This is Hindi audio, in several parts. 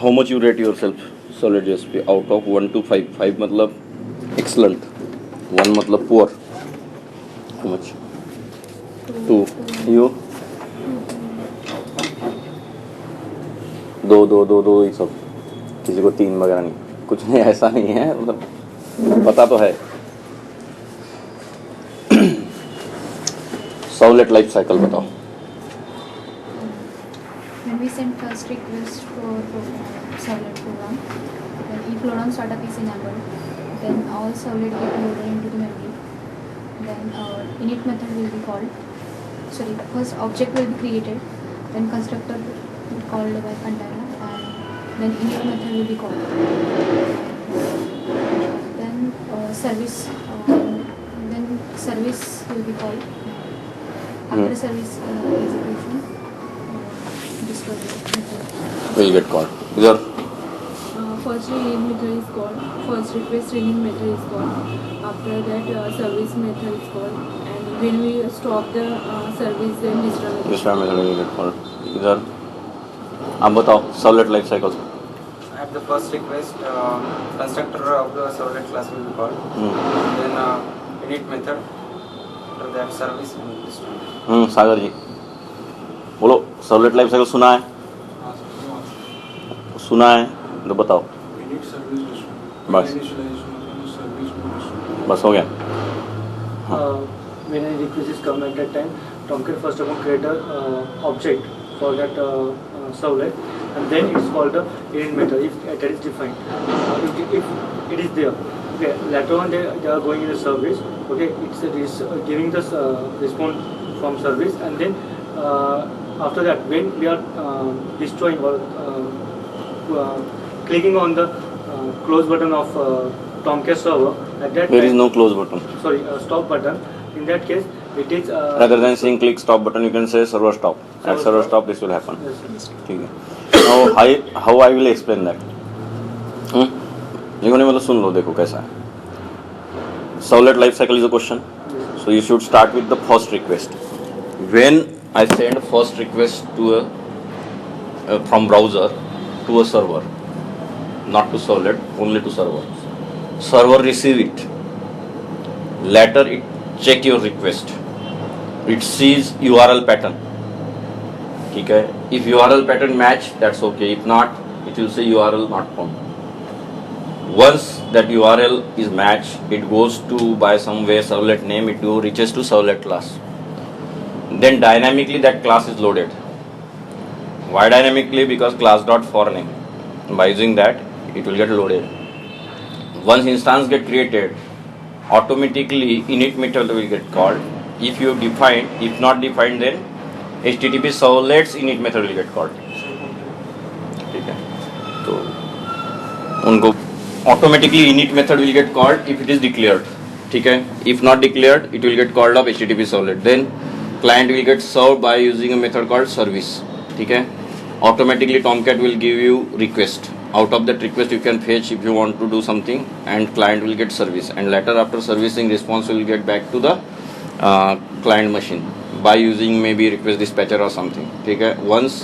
How much you rate your self solid JSP out of 1 to 5? 5 मतलब एक्सलेंट, 1 मतलब पुअर. How much? 2. यू? दो ही सब, किसी को 3 वगैरह नहीं, कुछ नहीं, ऐसा नहीं है, मतलब पता तो है. सॉलिड लाइफ साइकिल बताओ. When we send first request for servlet program, then if load on startup is enabled, then all servlet get loaded into the memory. Then init method will be called. Sorry, first object will be created, then constructor will be called by container, and then init method will be called. Then service will be called. After service execution, discovery Will get called. Either First read method is called, first request reading method is called, after that service method is called, and when we stop the service then destroy method will get called. Either आप बताओ solid life cycle. At the first request, constructor of the servlet class will be called. Then init method, after that service and destroy. सागर जी बोलो, सॉलिड लाइफ साइकिल सुना है? सुना है तो बताओ. बस बस हो गया. When a request is come at that time, Tomcat first of all create a object for that servlet, and then it's called the init method if that is defined. If it is there, okay. Later on they are going in the service. Okay, it is giving the response from service, and then after that when we are destroying or clicking on the close button of Tomcat server, at that there time, is no close button. Sorry, stop button. In that case, it is Rather than saying click stop button, you can say server stop. At server stop, this will happen. Yes. ठीक है. Now how I will explain that. देखो नहीं, मतलब सुन लो, देखो कैसा है. Solid life cycle is a question. So you should start with the first request. When I send first request to from browser to a server, not to Solid, only to server. Server receive it. Later it check your request. It sees URL pattern. ठीक है. If URL pattern match, that's okay. If not, it will say URL not found. Once that URL is matched, it goes to by some way servlet name. It reaches to servlet class. Then dynamically that class is loaded. Why dynamically? Because class dot for name. By using that, it will get loaded. Once instance get created, automatically init method will get called. If you define, if not defined, then HTTP servlets init method will get called. ठीक है. तो उनको automatically init method will get called if it is declared. ठीक है. If not declared, it will get called up HTTP servlet. Then client will get served by using a method called service. ठीक है. Automatically Tomcat will give you request. Out of that request you can fetch if you want to do something, and client will get service, and later after servicing response will get back to the client machine by using maybe request dispatcher or something. ठीक है. Once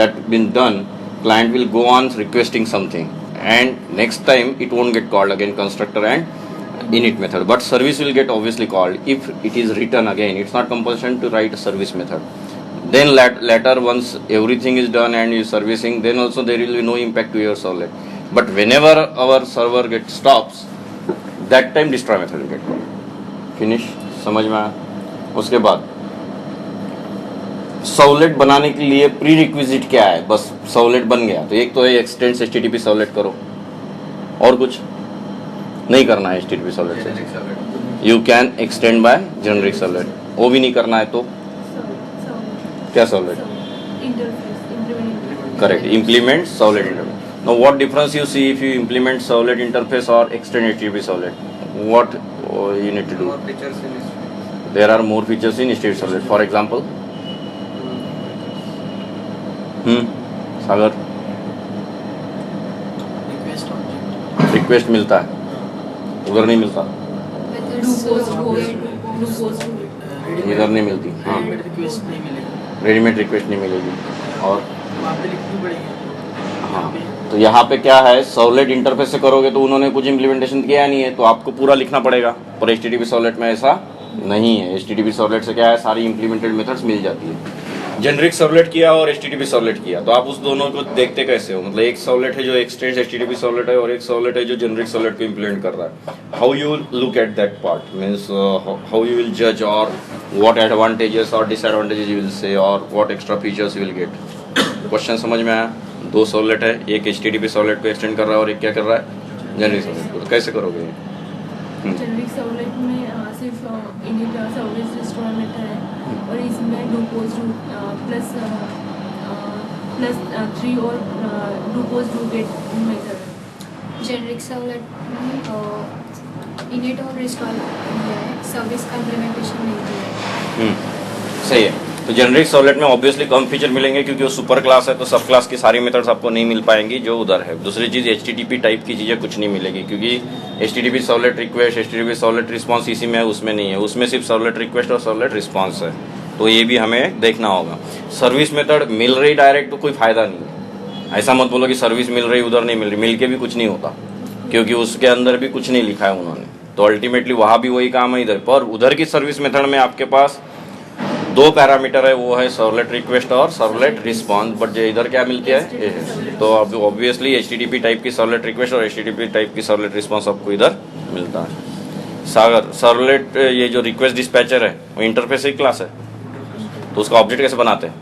that been done, client will go on requesting something, and next time it won't get called again constructor and init method, but service will get obviously called if it is written again. It's not compulsion to write a service method. Then later once everything is done and you servicing, then also there will be no impact to your servlet. But whenever our server gets stops, that time destroy method will get called. Finish? समझ में आया? उसके बाद सर्वलेट बनाने के लिए प्री रिक्विजिट क्या है? बस सर्वलेट बन गया तो एक तो है एक्सटेंड HTTP सर्वलेट करो, और कुछ नहीं करना है HTTP सर्वलेट से. You can extend by generic servlet. वो भी नहीं करना है तो क्या servlet? Correct. Implement servlet interface. Now what difference you see if you implement servlet interface or extend HTTP servlet? What you need to do? More features in it. There are more features in HTTP servlet. For example, Sagar request मिलता है, उधर नहीं मिलता, इधर नहीं मिलती. हाँ, रेडीमेड रिक्वेस्ट नहीं मिलेगी. और हाँ, तो यहाँ पे क्या है, सर्वलेट इंटरफेस से करोगे तो उन्होंने कुछ इम्प्लीमेंटेशन किया नहीं है, तो आपको पूरा लिखना पड़ेगा। पर HTTP सर्वलेट में ऐसा नहीं है। HTTP सर्वलेट से क्या है, सारी इम्प्लीमेंटेड मेथड्स मिल जाती है। जेनरिक सर्वलेट किया और HTTP सर्वलेट किया, तो आप उस दोनों को देखते कैसे हो? मतलब एक सर्वलेट है जो एक्सटेंड्स HTTP सर्वलेट है, और एक सर्वलेट है जो जेनरिक सर्वलेट को इम्प्लीमेंट कर रहा है। How you look at that part, means how you will जज, और व्हाट एडवांटेजेस और डिसएडवांटेजेस यू विल से, और what extra features you will get. Question समझ में आया? दो सर्वलेट है, एक HTTP सर्वलेट को एक्सटेंड कर रहा है और एक क्या कर रहा है, जेनरिक सर्वलेट को। तो कैसे करोगे? जेनरिक सर्वलेट में सिर्फ इनिट सर्विस रिस्टोर मेथड है, और इसमें डू पोस्ट प्लस 3 और do post do get method है। जेनरिक सर्वलेट में इनिट और रिस्टोर सर्विस का इम्प्लीमेंटेशन नहीं किया है। सही है। तो जेनरिक सर्वलेट में ऑब्वियसली कम फीचर मिलेंगे, क्योंकि वो सुपर क्लास है, तो सब क्लास की सारी मेथड्स आपको नहीं मिल पाएंगी जो उधर है। दूसरी चीज़, HTTP टाइप की चीज़ें कुछ नहीं मिलेगी, क्योंकि HTTP servlet request, HTTP servlet response इसी में है, उसमें नहीं है। उसमें सिर्फ सर्वलेट रिक्वेस्ट और सर्वलेट रिस्पॉन्स है, तो ये भी हमें देखना होगा। सर्विस मेथड मिल रही डायरेक्ट तो कोई फ़ायदा नहीं है। ऐसा मत बोलो कि सर्विस मिल रही उधर नहीं मिल रही, मिल के भी कुछ नहीं होता, क्योंकि उसके अंदर भी कुछ नहीं लिखा है उन्होंने। तो अल्टीमेटली वहाँ भी वही काम है इधर पर। उधर की सर्विस मेथड में आपके पास दो पैरामीटर है, वो है सर्वलेट रिक्वेस्ट और सर्वलेट रिस्पॉन्स, बट इधर क्या मिलती है, ये है। तो अब ऑब्वियसली HTTP टाइप की सर्वलेट रिक्वेस्ट और HTTP टाइप की सर्वलेट रिस्पॉन्स आपको इधर मिलता है। सागर सर्वलेट, ये जो रिक्वेस्ट डिस्पैचर है वो इंटरफेस एक क्लास है, तो उसका ऑब्जेक्ट कैसे बनाते हैं?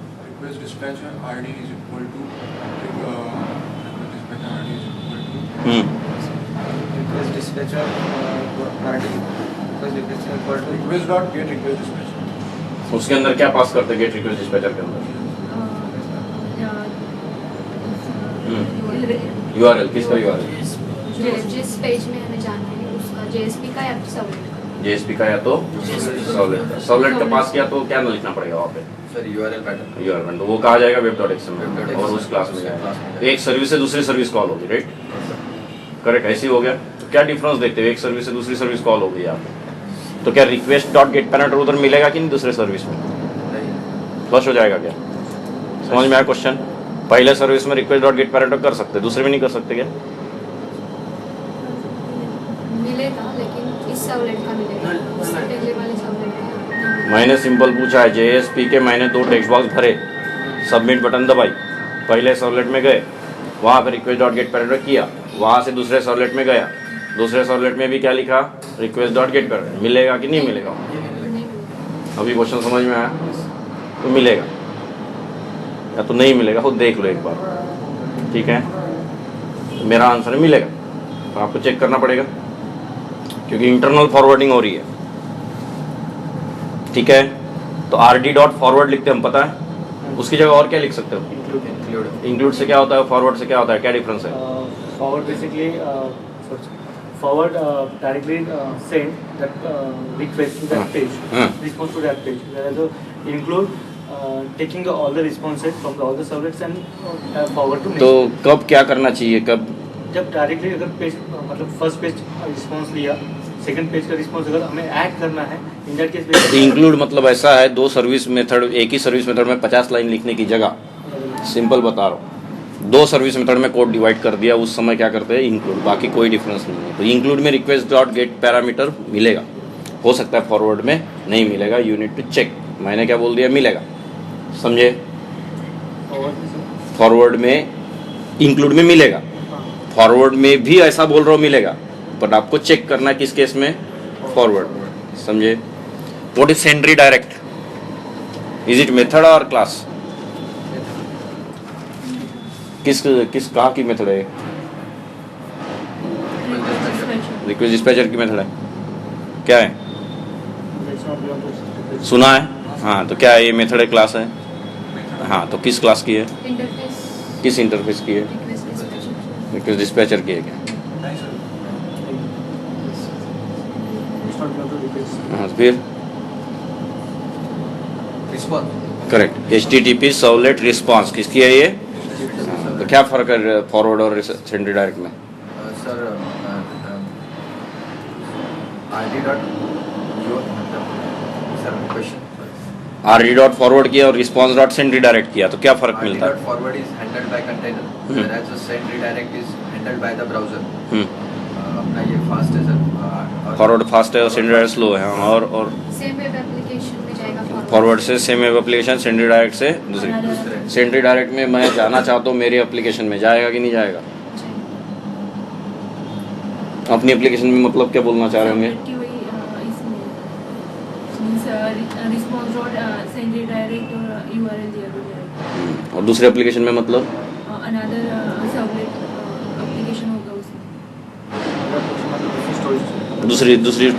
Request dispatcher ID is equal to dispatcher ID is equal to Request dispatcher RD request dispatcher equal to request dot get request dispatcher. उसके अंदर क्या पास करते हैं गेट रिक्वेस्ट डिस्पैचर के अंदर? URL, किसका URL? जिस पेज में हमें जाना है उसका JSP का या सर्वलेट का। JSP का या तो सर्वलेट का। सर्वलेट का पास किया तो क्या लिखना पड़ेगा वहाँ पे? Sir URL pattern. URL, तो वो कहा जाएगा web.xml, और उस क्लास में जाएगा। तो एक सर्विस से दूसरी सर्विस कॉल होगी, राइट? करेक्ट, ऐसे ही हो गया। तो क्या डिफरेंस देखते हो, एक सर्विस से दूसरी सर्विस कॉल हो गई यहाँ पे, तो क्या रिक्वेस्ट डॉट गेट पैरामीटर उधर मिलेगा कि नहीं दूसरे सर्विस में? फ्लश हो जाएगा क्या? समझ में आया क्वेश्चन? पहले सर्विस में रिक्वेस्ट डॉट गेट पैरामीटर कर सकते, दूसरे में नहीं कर सकते क्या? मिलेगा, लेकिन इस सर्वलेट का मिलेगा, उससे पहले वाले सर्वलेट का। मैंने सिंपल पूछा है, JSP के मैंने 2 टेक्स्ट बॉक्स भरे, सबमिट बटन दबाई, पहले सर्वलेट में गए, वहाँ पे रिक्वेस्ट डॉट गेट पैरामीटर किया, वहाँ से दूसरे सर्वलेट में गया, दूसरे सर्वलेट में भी क्या लिखा, रिक्वेस्ट डॉट गेट पैरामीटर। मिलेगा कि नहीं मिलेगा? अभी क्वेश्चन समझ में आया? तो मिलेगा या तो नहीं मिलेगा, खुद देख लो एक बार, ठीक है? तो मेरा आंसर है मिलेगा, तो आपको चेक करना पड़ेगा, क्योंकि इंटरनल फॉरवर्डिंग हो रही है, ठीक है? तो RD डॉट फॉरवर्ड लिखते हैं, हम पता है, उसकी जगह और क्या लिख सकते हो? इंक्लूड से क्या होता है, फॉरवर्ड से क्या होता है, क्या डिफरेंस है? Forward basically forward directly send that request to that page, response to that page. Whereas include taking all the responses from all the servlets and forward to next. तो कब क्या करना चाहिए, कब? जब डायरेक्टली अगर पेज मतलब फर्स्ट पेज रिस्पांस लिया, सेकंड पेज का रिस्पांस अगर हमें ऐड करना है, इन दैट केस इंक्लूड मतलब ऐसा है, दो सर्विस मेथड, एक ही सर्विस मेथड में 50 लाइन लिखने की जगह, सिंपल बता रहा हूँ, 2 सर्विस मेथड में कोड डिवाइड कर दिया, उस समय क्या करते हैं, इंक्लूड, बाकी कोई डिफरेंस नहीं है। तो इंक्लूड में रिक्वेस्ट डॉट गेट पैरामीटर मिलेगा, हो सकता है फॉरवर्ड में नहीं मिलेगा, यू नीड टू चेक। मैंने क्या बोल दिया, मिलेगा, समझे? फॉरवर्ड में, इंक्लूड में मिलेगा, फॉरवर्ड में भी ऐसा बोल रहा हूँ मिलेगा, बट आपको चेक करना है किस केस में, फॉरवर्ड, समझे? What is send redirect, is it method और क्लास? किस कहाँ की मेथड है? रिक्वेस्ट डिस्पैचर की मेथड है, क्या है? सुना है? हाँ, तो क्या है ये, मेथड है, क्लास है? हाँ, तो किस क्लास की है, इंटरफेस, किस इंटरफेस की है? Request dispatcher. रिक्वेस्ट डिस्पैचर की है क्या? नहीं सर। हाँ, फिर response. Correct, HTTP servlet response किसकी है ये? हाँ, तो क्या फर्क है फॉरवर्ड और सेंड रीडायरेक्ट में? Sir ID dot your sir question RD dot forward किया और रिस्पॉन्स डॉट सेंड रिडायरेक्ट किया तो क्या फर्क RD मिलता dot है? forward is handled by container, whereas the send redirect is handled by the browser. अपना ये फास्ट है सर. फॉरवर्ड फास्ट है और सेंड रिडायरेक्ट स्लो है। हाँ, और सेम वेब एप्लीकेशन में जाएगा फॉरवर्ड से same web application, send redirect से दूसरी। Another- सेंड रिडायरेक्ट में मैं जाना चाहता हूँ मेरी एप्लीकेशन में, जाएगा कि नहीं जाएगा? अपनी एप्लीकेशन में मतलब क्या बोलना चाह रहे होंगे? कि वही इसमें means response dot send redirect और URL दिया जाएगा। और दूसरे एप्लीकेशन में मतलब अनदर सर्वलेट एप्लीकेशन होगा उसमें।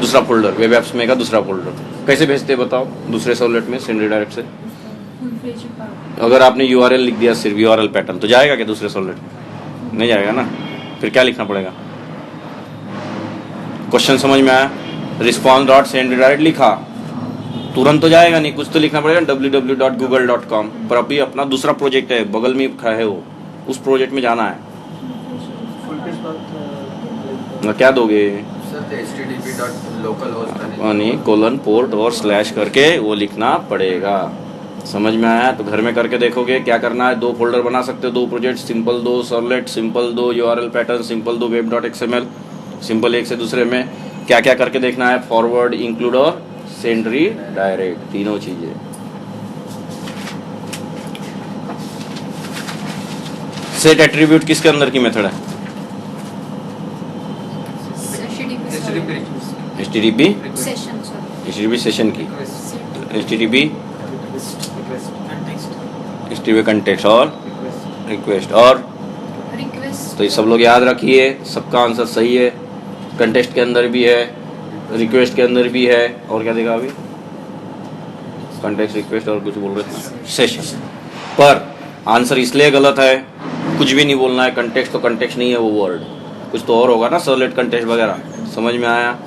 दूसरा फोल्डर, वेब एप्स में का दूसरा फोल्डर कैसे भेजते हैं बताओ दूसरे सर्वलेट में सेंड रिडायरेक्ट से? Full page part. अगर आपने URL लिख दिया सिर्फ URL पैटर्न तो जाएगा क्या दूसरे सर्वलेट में? नहीं जाएगा ना, फिर क्या लिखना पड़ेगा? क्वेश्चन समझ में आया? रिस्पॉन्स डॉट सेंड रिडायरेक्ट लिखा तुरंत तो जाएगा नहीं, कुछ तो लिखना पड़ेगा www.google.com पर। अभी अपना दूसरा प्रोजेक्ट है बगल में है वो, उस प्रोजेक्ट में जाना है। फुल पेज बात क्या दोगे? Sir the HTTP dot localhost यानी कोलन पोर्ट और स्लैश करके वो लिखना पड़ेगा। समझ में आया? तो घर में करके देखोगे क्या करना है। 2 फोल्डर बना सकते हो, 2 project, simple 2 servlet, simple 2 URL pattern, simple 2 web.xml, simple एक से दूसरे में क्या क्या करके देखना है। फॉरवर्ड, इंक्लूड और सेंड डायरेक्ट, तीनों चीजें। सेट एट्रीब्यूट किसके अंदर की मेथड है? HTTP session sorry HTTP session की, HTTP HTTP कंटेक्स्ट और रिक्वेस्ट और रिक्वेस्ट। तो ये सब लोग याद रखिए, सबका आंसर सही है। कंटेक्स्ट के अंदर भी है, रिक्वेस्ट के अंदर भी है, और क्या देखा अभी? कंटेक्स्ट, रिक्वेस्ट और कुछ बोल रहे थे सेशन। पर आंसर इसलिए गलत है, कुछ भी नहीं बोलना है। कंटेक्स्ट तो कंटेक्स्ट नहीं है वो वर्ड, कुछ तो और होगा ना, सर्वलेट कंटेक्स्ट वगैरह। समझ में आया?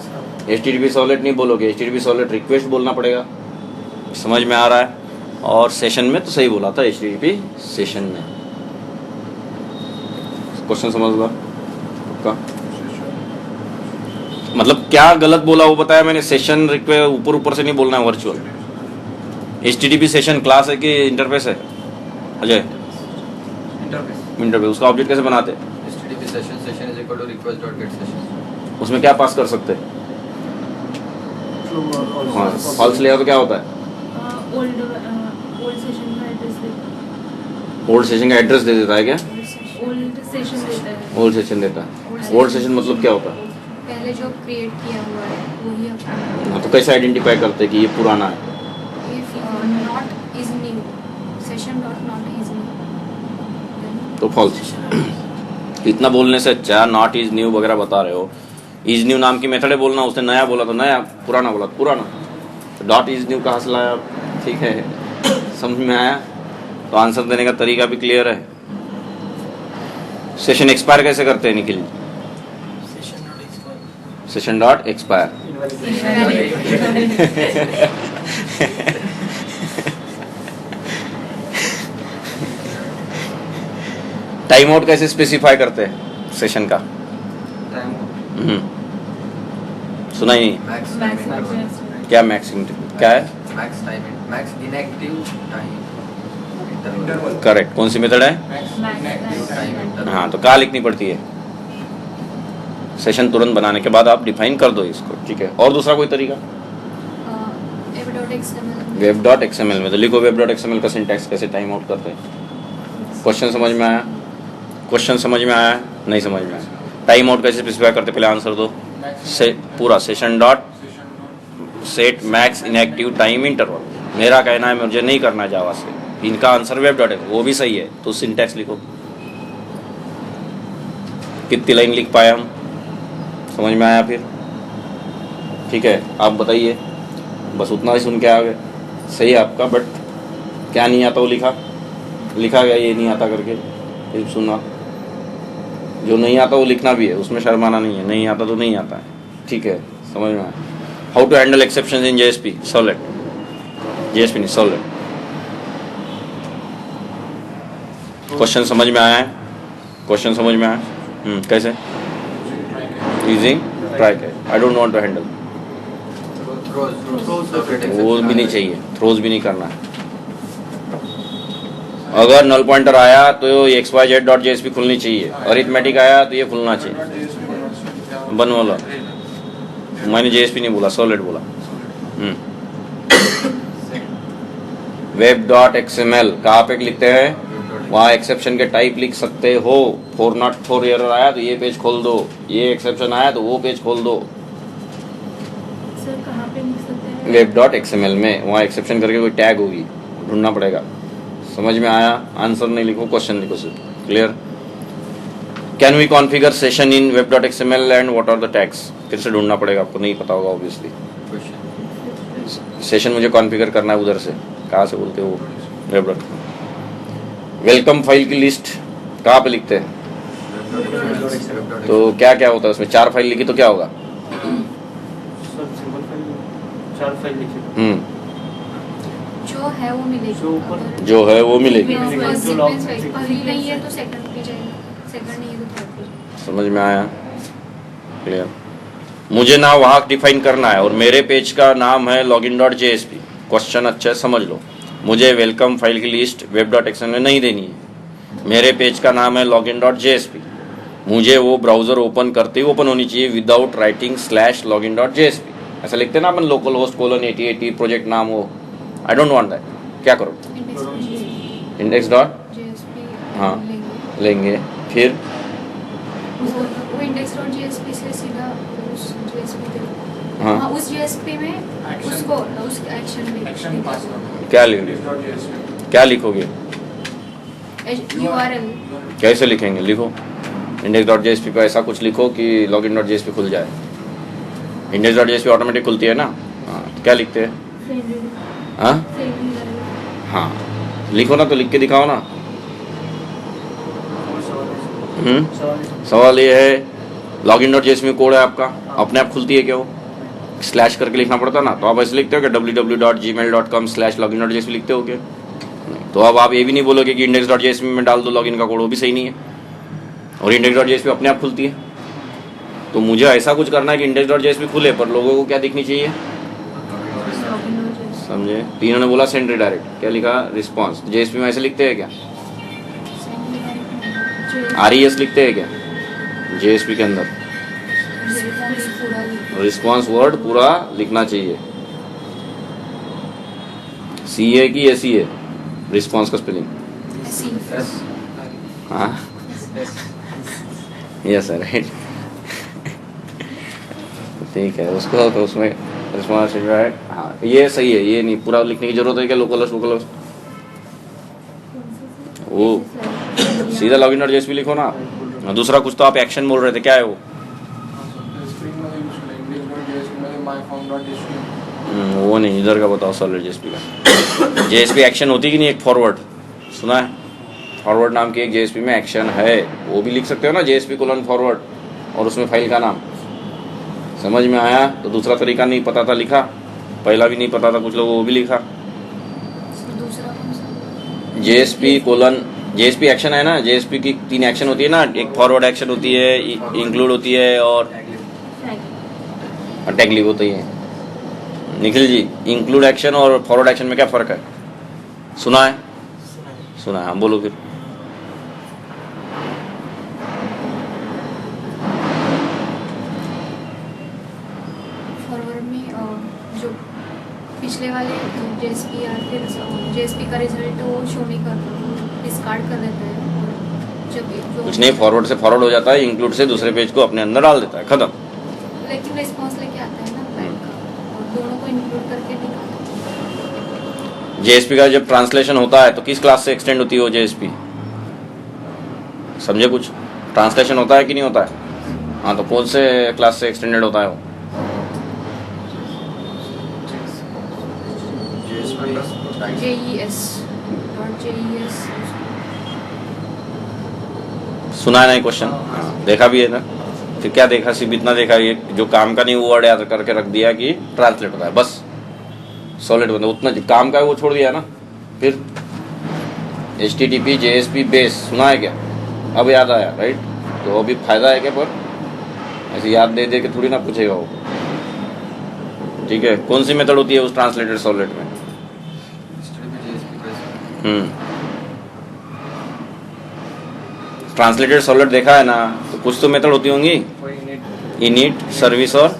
HTTP सर्वलेट नहीं बोलोगे, HTTP सर्वलेट रिक्वेस्ट बोलना पड़ेगा। समझ में आ रहा है? और सेशन में तो सही बोला था, HTTP सेशन में। क्वेश्चन समझ लो का मतलब क्या गलत बोला वो बताया मैंने। सेशन रिक्वेस्ट ऊपर ऊपर से नहीं बोलना है, वर्चुअल। HTTP सेशन क्लास है कि इंटरफेस है? अजय इंटरफेस, उसका ऑब्जेक्ट कैसे बनाते हैं? HTTP session is equal to request dot get session. उसमें क्या पास कर सकते हैं? हाँ, फॉल्स लिया तो क्या होता है? ओल्ड सेशन का एड्रेस देता ओल्ड सेशन का एड्रेस दे देता है क्या? है। ओल्ड सेशन देता है। ओल्ड सेशन देता है। ओल्ड सेशन मतलब क्या होता है? पहले जो क्रिएट किया हुआ है वही अपना। हाँ, तो कैसे आइडेंटिफाई करते हैं कि ये पुराना है? If not is new, session dot not is new तो फॉल्स। इतना बोलने से अच्छा नॉट इज न्यू वगैरह बता रहे हो। इज न्यू नाम की मेथड है बोलना, उसने नया बोला तो नया, पुराना बोला तो पुराना। तो डॉट इज न्यू कहाँ से लाया? ठीक है, समझ में आया? तो आंसर देने का तरीका भी क्लियर है। सेशन एक्सपायर कैसे करते हैं Nikhil? Session dot expire. Time out कैसे स्पेसिफाई करते हैं सेशन का? सुना ही नहीं। Max Max time interval. क्या मैक्सिमम क्या है? Max time max inactive time interval. Correct. कौन सी मेथड है? Inactive time interval. हाँ, तो कहाँ लिखनी पड़ती है? सेशन तुरंत बनाने के बाद आप डिफाइन कर दो इसको, ठीक है। और दूसरा कोई तरीका? web.xml में तो लिखो web.xml का सिंटैक्स कैसे टाइम आउट करते हैं। क्वेश्चन समझ में आया? क्वेश्चन समझ में आया? नहीं समझ में आया? टाइम आउट कैसे स्पेसिफाई करते, पहले आंसर दो। से पूरा session dot set max inactive time interval. मेरा कहना है मुझे नहीं करना जावा से, इनका आंसर वेब डॉट है, वो भी सही है, तो सिंटैक्स लिखो। कितनी लाइन लिख पाए हम? समझ में आया फिर? ठीक है, आप बताइए। बस उतना ही सुन के आ गए, सही है आपका, बट क्या नहीं आता वो लिखा गया ये नहीं आता करके, फिर सुना। जो नहीं आता वो लिखना भी है, उसमें शर्माना नहीं है। नहीं आता तो नहीं आता है, ठीक है, समझ में आया? How to handle exceptions in JSP servlet, JSP नहीं सर्वलेट। क्वेश्चन समझ में आया है? क्वेश्चन समझ में आया? कैसे? Using try catch. I don't want to handle. वो भी नहीं चाहिए, थ्रोज भी नहीं करना है। अगर नल पॉइंटर आया तो xyz.jsp खुलनी चाहिए, अरिथमेटिक आया तो ये खुलना चाहिए। बन वाला मैंने JSP नहीं बोला, सॉलिड बोला। web.xml कहाँ पे लिखते हैं? वहाँ एक्सेप्शन के टाइप लिख सकते हो। 404 एरर आया तो ये पेज खोल दो, ये एक्सेप्शन आया तो वो पेज खोल दो। सर कहाँ पे लिख सकते हैं? web.xml में वहाँ एक्सेप्शन करके कोई टैग होगी, ढूंढना पड़ेगा। समझ में आया? आंसर नहीं लिखो, क्वेश्चन लिखो सिर्फ। Clear? Can we configure session in web.xml and what are the tags? फिर से ढूंढना पड़ेगा, आपको नहीं पता होगा ऑब्वियसली। सेशन मुझे कॉन्फ़िगर करना है उधर से, कहाँ से बोलते हो? वेब। वेलकम फाइल की लिस्ट कहाँ पे लिखते हैं? तो क्या क्या होता है उसमें? 4 फाइल लिखी तो क्या होगा? सर सिंपल फाइल 4 फाइल लिखिए। जो है वो मिलेगी। जो ऊपर- जो है वो मिलेगी। फर्स्ट जो लॉग- सीक्वेंस पहली नहीं है तो सेकंड पे जाएगी, सेकंड नहीं है तो थर्ड पे जाएगी। समझ में आया? क्लियर? मुझे ना वहाँ डिफाइन करना है और मेरे पेज का नाम है login.jsp। क्वेश्चन अच्छा है, समझ लो। मुझे वेलकम फाइल की लिस्ट web.xml में नहीं देनी है। मेरे पेज का नाम है login.jsp। मुझे वो ब्राउजर ओपन करते ही ओपन होनी चाहिए विदाउट राइटिंग /login.jsp। ऐसा लिखते हैं ना अपन, लोकल होस्ट :8080 प्रोजेक्ट नाम हो। आई डोंट वांट दैट। क्या करो? इंडेक्स डॉट JSP हाँ लेंगे। लेंगे, फिर वो index.jsp से सीधा उस JSP पे, हाँ। हाँ उस JSP में उसको उस एक्शन में एक्शन पास करो। क्या लिखोगे? index.jsp क्या लिखोगे? URL कैसे लिखेंगे? लिखो index.jsp पे ऐसा कुछ लिखो कि login.jsp खुल जाए। index.jsp ऑटोमेटिक खुलती है ना? हाँ, तो क्या लिखते हैं? हाँ हाँ, लिखो ना, तो लिख के दिखाओ ना। सवाल ये है, login.jsp में कोड है आपका, अपने आप खुलती है क्या वो? स्लैश करके लिखना पड़ता ना, तो आप ऐसे लिखते हो कि www.gmail.com/login.jsp लिखते हो क्या? नहीं। तो अब आप ये भी नहीं बोलोगे कि index.jsp में डाल दो लॉगिन का कोड, वो भी सही नहीं है। और index.jsp अपने आप खुलती है। तो मुझे ऐसा कुछ करना है कि index.jsp खुले पर लोगों को क्या दिखनी चाहिए? समझे? तीनों ने बोला सेंड रिडायरेक्ट, क्या लिखा? रिस्पॉन्स। JSP में ऐसे लिखते हैं क्या? RES लिखते हैं क्या JSP के अंदर? रिस्पॉन्स वर्ड पूरा लिखना चाहिए। CA की SE है रिस्पॉन्स का स्पेलिंग? हाँ यस सर, राइट। ठीक है, उसको तो उसमें रिस्पॉन्स राइट, हाँ ये सही है। ये नहीं पूरा लिखने की जरूरत है क्या? लोकल होस्ट वो सीधा login.jsp लिखो ना। दूसरा कुछ तो आप एक्शन बोल रहे थे, क्या है वो? स्प्रिंग मध्ये यूज केलं index.jsp मध्ये myform.jsp वो नहीं, इधर का बताओ। सॉलिड JSP का JSP एक्शन होती कि नहीं? एक फॉरवर्ड सुना है? फॉरवर्ड नाम की एक JSP में एक्शन है, वो भी लिख सकते हो ना, JSP:forward, और उसमें फाइल का नाम। समझ में आया? तो दूसरा तरीका नहीं पता था, लिखा। पहला भी नहीं पता था कुछ लोगों, वो भी लिखा। दूसरा कौन सा? JSP एक्शन है ना। JSP की 3 एक्शन होती है ना, एक फॉरवर्ड एक्शन होती है, इंक्लूड होती है और टैग लिव होती है। निखिल जी, इंक्लूड एक्शन और फॉरवर्ड एक्शन में क्या फ़र्क है? सुना है? सुना है, हम बोलो फिर। फॉरवर्ड में जो पिछले वाले JSP या फिर JSP का रिजल्ट वो शो नहीं करता, डिस्कार्ड कर देता है। और जब जो कुछ नहीं, फॉरवर्ड से फॉरवर्ड हो जाता है, इंक्लूड से दूसरे पेज को अपने अंदर डाल देता है, खत्म। लेकिन रिस्पॉन्स लेके आता है ना क्लाइंट का, और दोनों को इंक्लूड करके दिखाता है। JSP का जब ट्रांसलेशन होता है तो किस क्लास से एक्सटेंड होती है वो JSP? समझे? कुछ ट्रांसलेशन होता है कि नहीं होता है? हाँ, तो कौन से क्लास से एक्सटेंडेड होता है वो? JES सुना है ना क्वेश्चन? देखा भी है ना? फिर क्या देखा? सिर्फ इतना देखा, ये जो काम का नहीं वो वर्ड याद करके रख दिया कि ट्रांसलेट होता है, बस। सॉलिड बंदा उतना काम का है वो छोड़ दिया ना। फिर HTTP JSP बेस सुना है क्या? अब याद आया, राइट? तो अभी फायदा है क्या? पर ऐसे याद दे दे के थोड़ी ना पूछेगा वो। ठीक है, कौन सी मेथड होती है उस ट्रांसलेटेड सर्वलेट में? ट्रांसलेटेड सर्वलेट देखा है ना, तो कुछ तो मेथड होती होंगी, कोई इनिट इनिट, सर्विस और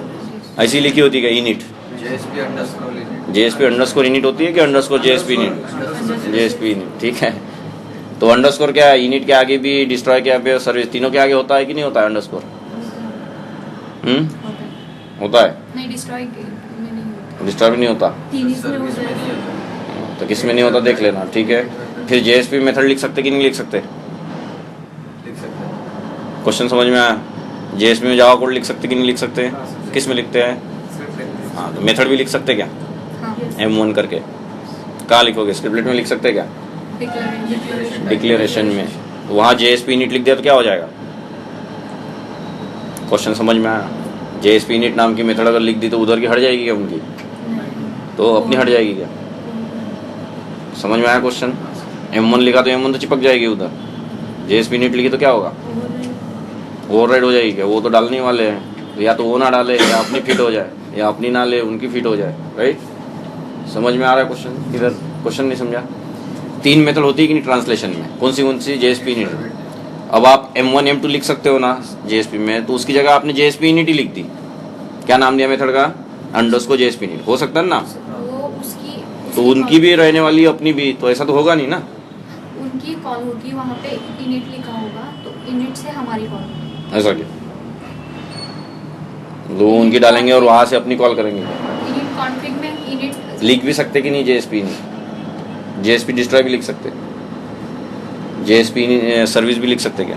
ऐसी लिखी होती है क्या? Init, JSP underscore init. JSP underscore init होती है कि underscore JSP init? JSP init, ठीक है। तो अंडरस्कोर क्या है? इनिट के आगे भी, डिस्ट्रॉय के आगे, सर्विस, तीनों के आगे होता है कि नहीं होता है अंडरस्कोर? होता है। नहीं, डिस्ट्रॉय में नहीं होता। डिस्ट्रॉय भी नहीं होता, तीन इसमें सर्विस होता में है। नहीं होता। तो किस में नहीं होता देख लेना, ठीक है। फिर जेएसपी मेथड लिख सकते कि नहीं लिख सकते? लिख सकते हैं। क्वेश्चन समझ में आया? जेएसपी में जावा कोड लिख सकते कि नहीं लिख सकते? किस में लिखते हैं? हाँ, तो मेथड भी लिख सकते क्या? हाँ, M1 करके कहाँ लिखोगे? स्क्रिप्टलेट में लिख सकते क्या? डिक्लेरेशन। डिक्लेरेशन में। तो वहाँ जेएसपी इनिट लिख दिया तो क्या हो जाएगा? क्वेश्चन समझ में आया? जेएसपी इनिट नाम की मेथड अगर लिख दी तो उधर की हट जाएगी क्या उनकी? तो अपनी हट जाएगी क्या? समझ में आया क्वेश्चन? M1 लिखा तो M1 तो चिपक जाएगी उधर। जेएसपी इनिट लिखी तो क्या होगा? ओवरराइड हो जाएगी क्या? वो तो डालने वाले हैं, तो या तो वो ना डाले या अपनी फिट हो जाए, या अपनी ना ले उनकी फिट हो जाए, राइट? समझ में आ रहा है क्वेश्चन? इधर क्वेश्चन नहीं समझा? 3 मेथड होती है कि नहीं ट्रांसलेशन में? कौन सी? JSP init. अब आप M1 M2 लिख सकते हो ना जेएसपी में, तो उसकी जगह आपने जेएसपी इनिट ही लिख दी। क्या नाम दिया मेथड का? Underscore JSP init. हो सकता है ना? वो उसकी तो उनकी भी रहने वाली अपनी भी, तो ऐसा तो होगा नहीं ना? उनकी कॉल होगी, वहाँ पे इनिट लिखा होगा, तो इनिट से हमारी कॉल। ऐसा क्या? वो उनकी डालेंगे और वहाँ से अपनी कॉल करेंगे। इनिट कॉन्फ़िग में इनिट लिख भी सकते कि नहीं जेएसपी इनिट? जेएसपी डिस्ट्रॉय भी लिख सकते, जेएसपी सर्विस भी लिख सकते क्या?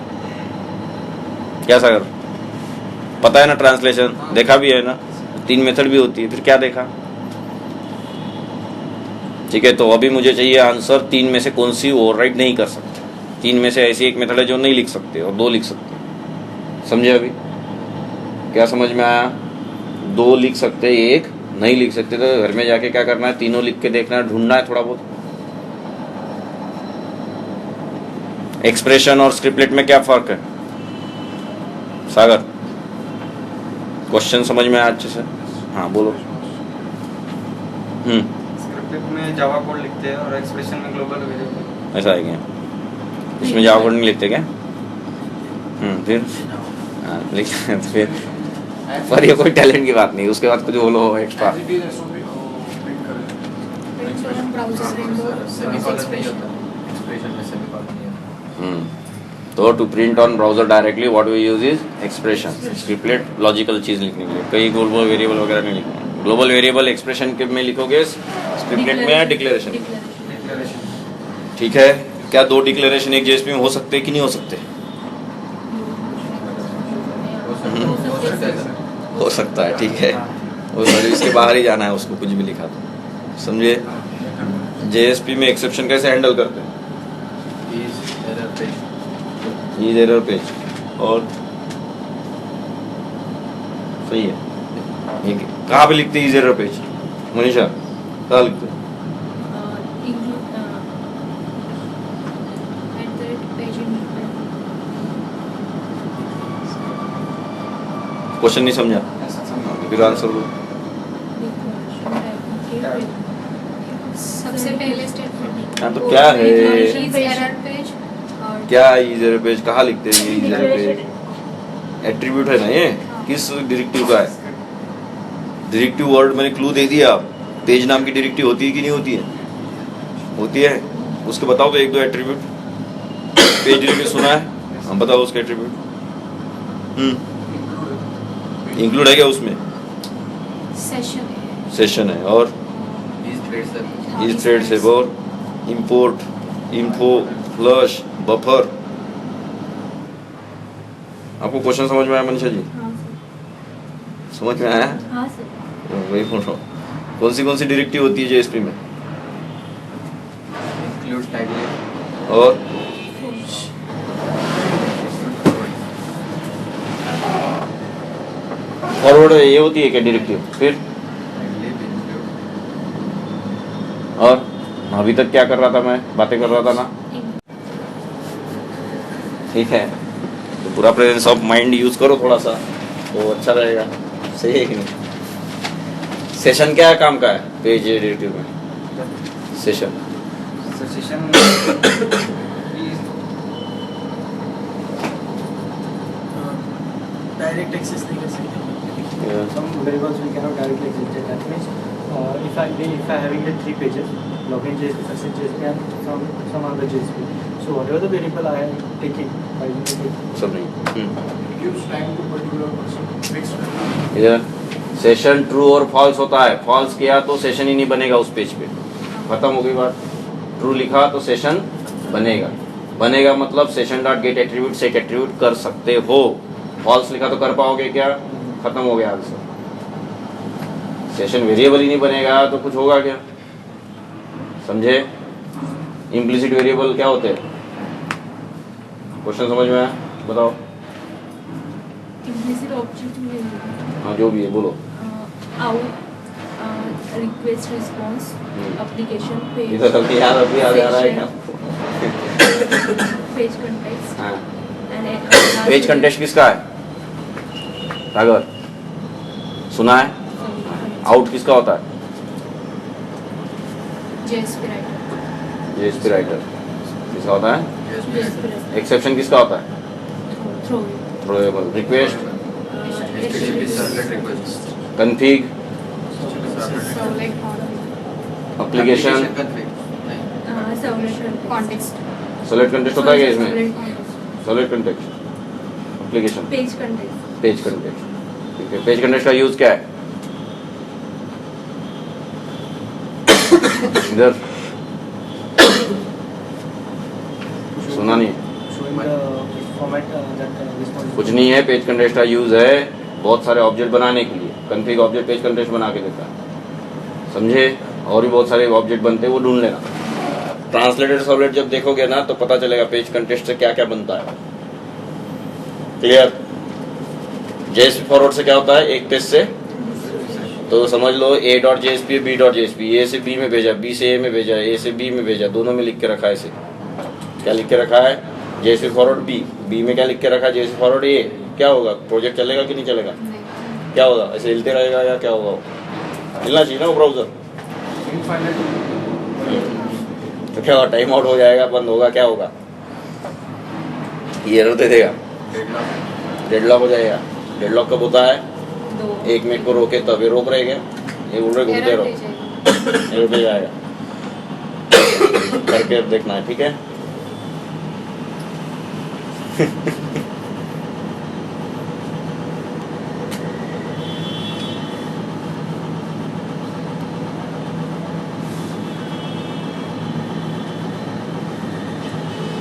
क्या सागर? पता है ना ट्रांसलेशन? देखा भी है ना? 3 मेथड भी होती है, फिर क्या देखा? ठीक है, तो अभी मुझे चाहिए आंसर, 3 में से कौन सी ओवरराइड नहीं कर सकते? 3 में से ऐसी एक मेथड है जो नहीं लिख सकते और 2 लिख सकते। समझे अभी? क्या समझ में आया? 2 लिख सकते, 1 नहीं लिख सकते। तो घर में जाके क्या करना है? तीनों लिख के देखना है, ढूंढना है थोड़ा बहुत। एक्सप्रेशन और स्क्रिप्टलेट में क्या फर्क है सागर? क्वेश्चन समझ में आया अच्छे से? हाँ बोलो। स्क्रिप्ट में जावा कोड लिखते हैं और एक्सप्रेशन में ग्लोबल वेरिएबल। ऐसा है क्या? इसमें जावा कोड नहीं लिखते क्या? फिर हाँ लिखते हैं, तो फिर पर ये कोई टैलेंट की बात नहीं, उसके बाद कुछ बोलो extra. As it is SOP, print करें। Expression, browser window, सेमीकोलन नहीं expression. होता। एक्सप्रेशन में सेमीकोलन नहीं होता। तो to print on browser directly what we use is expression. Scriptlet logical चीज लिखने के लिए, कहीं ग्लोबल वेरिएबल वगैरह नहीं लिखना। ग्लोबल वेरिएबल एक्सप्रेशन के में लिखोगे, स्क्रिप्टलेट में या डिक्लेरेशन? डिक्लेरेशन। ठीक है, क्या 2 डिक्लेरेशन एक जेएसपी में हो सकते हैं कि नहीं हो सकते? हो सकता है सर। हो सकता है, ठीक है। वो सर्विस के बाहर ही जाना है उसको, कुछ भी लिखा तो समझे। जेएसपी में एक्सेप्शन कैसे हैंडल करते हैं? Is error page। पेज और सही है। ये कहाँ पे लिखते हैं एरर पेज? मनीषा कहाँ लिखते हैं? At that page in question नहीं समझा? फिर आंसर दो। सबसे पहले स्टेटमेंट। हाँ तो क्या है? एरर पेज और क्या एरर पेज कहाँ लिखते हैं? ये एरर पेज एट्रीब्यूट है ना, ये किस डायरेक्टिव का है? डायरेक्टिव वर्ड मैंने क्लू दे दिया। पेज नाम की डायरेक्टिव होती है कि नहीं होती है? होती है। उसके बताओ तो 1-2 एट्रीब्यूट। पेज डायरेक्टिव सुना है? हम बताओ उसके एट्रीब्यूट। इंक्लूड है क्या उसमें? सेशन है। सेशन है और Is thread sir। इस थ्रेड से और इंपोर्ट, इन्फो, फ्लश, बफर। आपको क्वेश्चन समझ में आया मनीषा जी? हाँ सर। समझ में आया? हाँ सर। वही बोल रहा हूँ। कौन सी डायरेक्टिव होती है जेएसपी में? Include taglet। और फॉरवर्ड ये होती है क्या डायरेक्टिव? फिर Taglet include। और अभी तक क्या कर रहा था मैं? बातें कर रहा था ना? ठीक है, तो पूरा प्रेजेंस ऑफ माइंड यूज करो थोड़ा सा, तो अच्छा रहेगा। सही है कि नहीं? सेशन क्या है, काम का है पेज डिरेक्टिव में? Session session is direct access नहीं कर सकते. Some variables we cannot directly execute. That means if I having the 3 pages, login JSP, success JSP, and some other JSP. So whatever the variable I am taking, I will take. सब नहीं. gives time to particular person, fixed time. इधर सेशन ट्रू और फॉल्स होता है. फॉल्स किया तो सेशन ही नहीं बनेगा उस पेज पे. खत्म हो गई बात. ट्रू लिखा तो सेशन बनेगा. बनेगा मतलब सेशन डॉट गेट एट्रीब्यूट से एक एट्रीब्यूट कर सकते हो. फॉल्स लिखा तो कर पाओगे क्या? खत्म हो गया आंसर. सेशन वेरिएबल ही नहीं बनेगा तो कुछ होगा क्या? समझे? इम्प्लिसिट वेरिएबल क्या होते हैं? क्वेश्चन समझ में आया? बताओ. Implicit object variable. हाँ जो भी है बोलो. Out, request response, application page. इधर सबकी याद अभी याद आ रहा है क्या? Page context. हाँ. And पेज कंटेक्स्ट किसका है? सागर सुना है? आउट किसका होता है? JSP writer. जेएसपी राइटर किसका होता है? JSP response. एक्सेप्शन किसका होता है? Throw. Throwable. Request, HTTP servlet request. Config, Servlet application. config. नहीं. Servlet context. सेलेक्ट कंटेक्स्ट होता है क्या इसमें? Servlet context. Select context, application, Page context. Page context. ठीक है. पेज कंटेक्स्ट का यूज क्या है? इधर सुना नहीं? Showing the format that response. कुछ नहीं है. पेज कंटेक्स्ट का यूज है बहुत सारे ऑब्जेक्ट बनाने के लिए. कन्फिग ऑब्जेक्ट पेज कंटेक्स्ट बना के देता है. समझे? और भी बहुत सारे ऑब्जेक्ट बनते हैं, वो ढूंढ लेना. ट्रांसलेटेड सर्वलेट जब देखोगे ना तो पता चलेगा पेज कंटेक्स्ट से क्या क्या बनता है. क्लियर? जेएसपी फॉरवर्ड से क्या होता है? एक पेज से तो समझ लो a.jsp b.jsp, ए से बी में भेजा, बी से ए में भेजा, ए से बी में भेजा, दोनों में लिख के रखा है. इसे क्या लिख के रखा है? JSP forward B. बी में क्या लिख के रखा है? जेएसपी फॉरवर्ड ए. क्या होगा? प्रोजेक्ट चलेगा कि नहीं चलेगा? नहीं. क्या होगा? ऐसे हिलते रहेगा या क्या होगा? हिलना चाहिए ना वो ब्राउजर. Infinite. तो क्या होगा? टाइम आउट हो जाएगा, बंद होगा, क्या होगा? ये एरर दे देगा. डेडलॉक हो जाएगा. डेडलॉक कब होता है? दो. एक मिनट को रोके तब. ये रोक रहेगा, ये उड़ रहे घूमते Error रहो. दे जाएगा. एरर दे जाएगा. करके देखना है. ठीक है.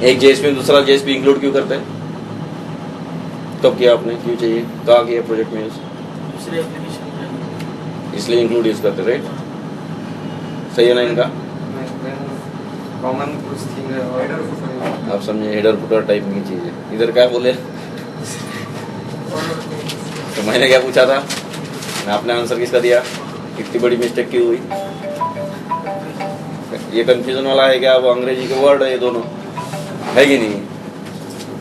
एक जेएसपी में दूसरा जेएसपी इंक्लूड क्यों करते हैं? कब किया आपने? क्यों चाहिए? कहाँ किया प्रोजेक्ट में यूज? दूसरे एप्लीकेशन में. इसलिए इंक्लूड यूज करते. राइट? सही है ना इनका? कॉमन कुछ थिंग है और आप समझे? हेडर फुटर टाइप की चीज है. इधर क्या बोले? तो मैंने क्या पूछा था? आपने आंसर किसका दिया? इतनी बड़ी मिस्टेक क्यों हुई? ये कंफ्यूजन वाला है क्या? वो अंग्रेजी के वर्ड है ये दोनों, है कि नहीं?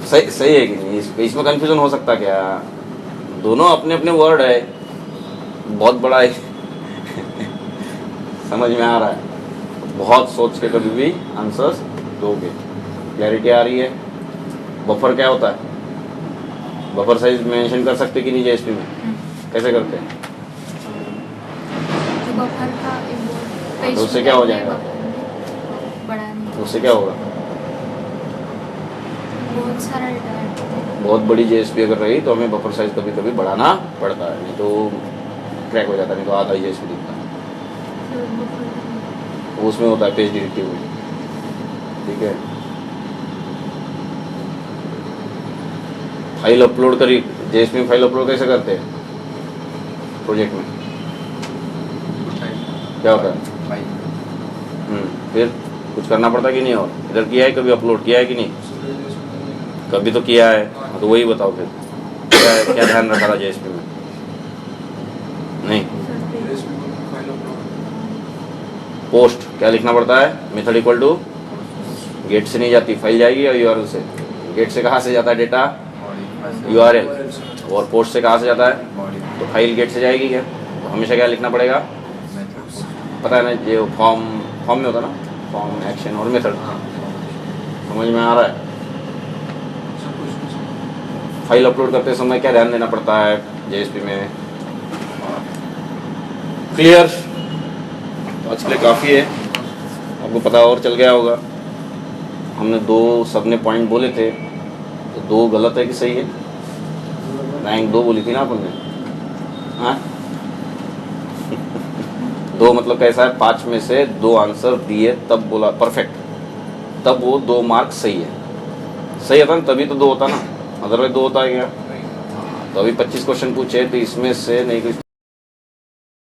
सही है कि नहीं? इसमें कंफ्यूजन हो सकता क्या? दोनों अपने अपने वर्ड है, बहुत बड़ा है. समझ में आ रहा है? बहुत सोच के कभी भी आंसर्स दोगे. क्लैरिटी आ रही है? बफर क्या होता है? बफर साइज मेंशन कर सकते कि नहीं जेएसपी में? कैसे करते हैं? जो बफर का पेज तो उससे क्या हो जाएगा? बड़ा नहीं. उससे क्या होगा? बहुत सारा डेटा है. बहुत बड़ी जेएसपी अगर रही तो हमें बफर साइज कभी कभी बढ़ाना पड़ता है, नहीं तो क्रैक हो जाता है. नहीं तो आधा ही जेएसपी दिखता है. वो उसमें होता है पेज डिरेक्टिव में. ठीक है. फाइल अपलोड करी जेएसपी में. फाइल अपलोड कैसे करते हैं प्रोजेक्ट में? क्या होता है? फिर कुछ करना पड़ता है कि नहीं? और इधर किया है कभी? अपलोड किया है कि नहीं? कभी तो किया है. तो वही बताओ फिर क्या ध्यान रखा था जेएसपी में? नहीं. पोस्ट क्या लिखना पड़ता है? मेथड इक्वल टू गेट से नहीं जाती, फाइल जाएगी या यूआरएल से? गेट से कहाँ से जाता है डेटा? यूआरएल. और पोस्ट से कहाँ से जाता है? तो फाइल गेट से जाएगी क्या? तो हमेशा क्या लिखना पड़ेगा? पता है ना, ये फॉर्म में होता ना, फॉर्म, एक्शन और मेथड, समझ में आ रहा है? फाइल अपलोड करते समय क्या ध्यान देना पड़ता है JSP में? क्लियर? तो आज के लिए काफ़ी है, आपको पता और चल गया होगा। हमने दो सबने पॉइंट बोले थे, तो दो गलत है कि सही है? रैंक 2 बोली थी ना अपन ने, हाँ? 2 मतलब कैसा है, 5 में से 2 आंसर दिए तब बोला परफेक्ट, तब वो 2 मार्क सही है। सही होता ना तभी तो 2 होता ना, अदरवाइज 2 होता है क्या? तो अभी 25 क्वेश्चन पूछे, तो इसमें से नहीं कुछ